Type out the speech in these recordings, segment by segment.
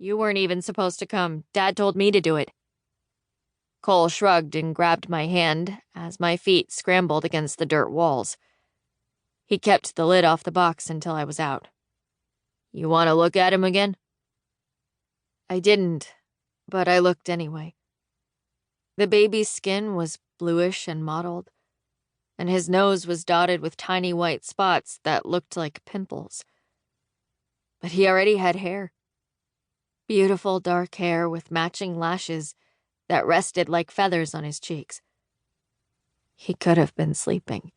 You weren't even supposed to come. Dad told me to do it. Cole shrugged and grabbed my hand as my feet scrambled against the dirt walls. He kept the lid off the box until I was out. You want to look at him again? I didn't, but I looked anyway. The baby's skin was bluish and mottled, and his nose was dotted with tiny white spots that looked like pimples. But he already had hair. Beautiful dark hair with matching lashes that rested like feathers on his cheeks. He could have been sleeping.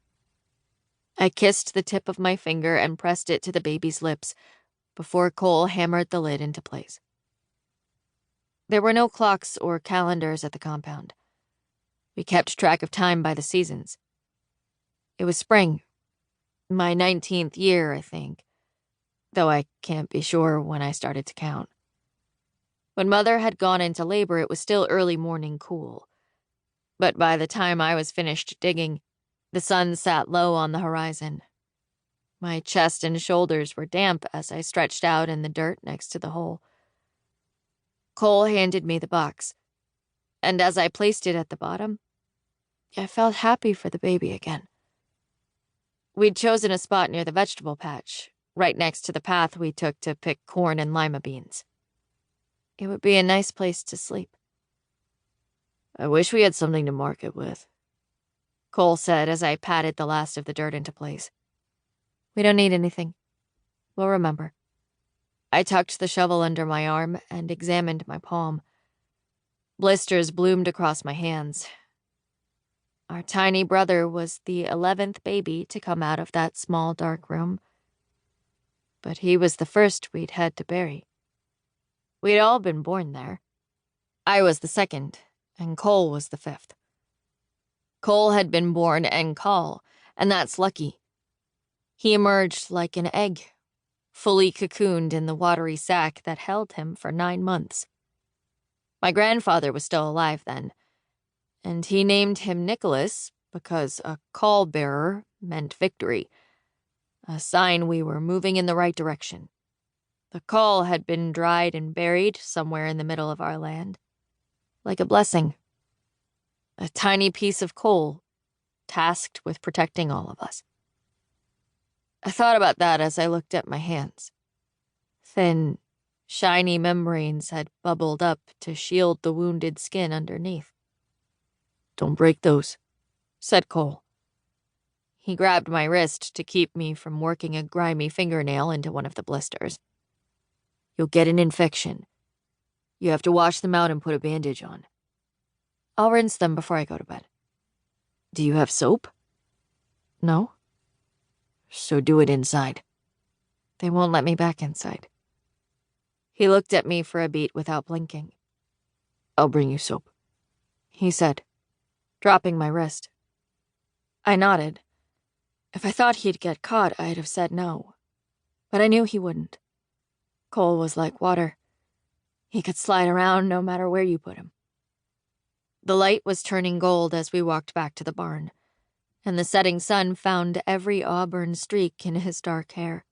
I kissed the tip of my finger and pressed it to the baby's lips before Cole hammered the lid into place. There were no clocks or calendars at the compound. We kept track of time by the seasons. It was spring, my 19th year, I think, though I can't be sure when I started to count. When Mother had gone into labor, it was still early morning cool. But by the time I was finished digging, the sun sat low on the horizon. My chest and shoulders were damp as I stretched out in the dirt next to the hole. Cole handed me the box, and as I placed it at the bottom, I felt happy for the baby again. We'd chosen a spot near the vegetable patch, right next to the path we took to pick corn and lima beans. It would be a nice place to sleep. I wish we had something to mark it with, Cole said as I patted the last of the dirt into place. We don't need anything. We'll remember. I tucked the shovel under my arm and examined my palm. Blisters bloomed across my hands. Our tiny brother was the 11th baby to come out of that small dark room. But he was the first we'd had to bury. We'd all been born there. I was the second, and Cole was the 5th. Cole had been born en caul, and that's lucky. He emerged like an egg, fully cocooned in the watery sack that held him for 9 months. My grandfather was still alive then, and he named him Nicholas because a caul bearer meant victory, a sign we were moving in the right direction. The caul had been dried and buried somewhere in the middle of our land, like a blessing. A tiny piece of coal, tasked with protecting all of us. I thought about that as I looked at my hands. Thin, shiny membranes had bubbled up to shield the wounded skin underneath. Don't break those, said Cole. He grabbed my wrist to keep me from working a grimy fingernail into one of the blisters. You'll get an infection. You have to wash them out and put a bandage on. I'll rinse them before I go to bed. Do you have soap? No? So do it inside. They won't let me back inside. He looked at me for a beat without blinking. I'll bring you soap, he said, dropping my wrist. I nodded. If I thought he'd get caught, I'd have said no. But I knew he wouldn't. Cole was like water. He could slide around no matter where you put him. The light was turning gold as we walked back to the barn, and the setting sun found every auburn streak in his dark hair.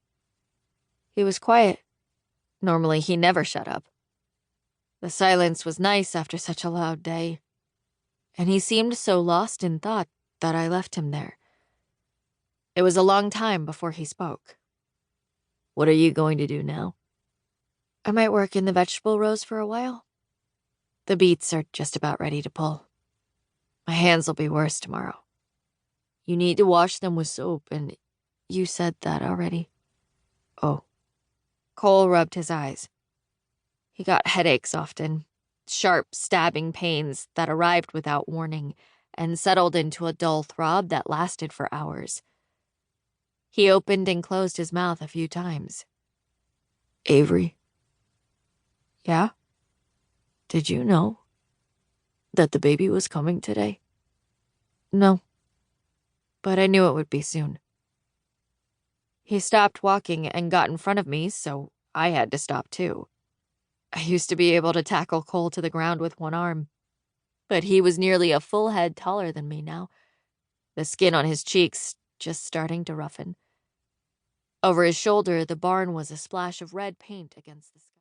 He was quiet. Normally, he never shut up. The silence was nice after such a loud day, and he seemed so lost in thought that I left him there. It was a long time before he spoke. What are you going to do now? I might work in the vegetable rows for a while. The beets are just about ready to pull. My hands will be worse tomorrow. You need to wash them with soap, and you said that already. Oh. Cole rubbed his eyes. He got headaches often, sharp, stabbing pains that arrived without warning and settled into a dull throb that lasted for hours. He opened and closed his mouth a few times. Avery. Yeah? Did you know that the baby was coming today? No. But I knew it would be soon. He stopped walking and got in front of me, so I had to stop too. I used to be able to tackle Cole to the ground with one arm, but he was nearly a full head taller than me now, the skin on his cheeks just starting to roughen. Over his shoulder, the barn was a splash of red paint against the sky.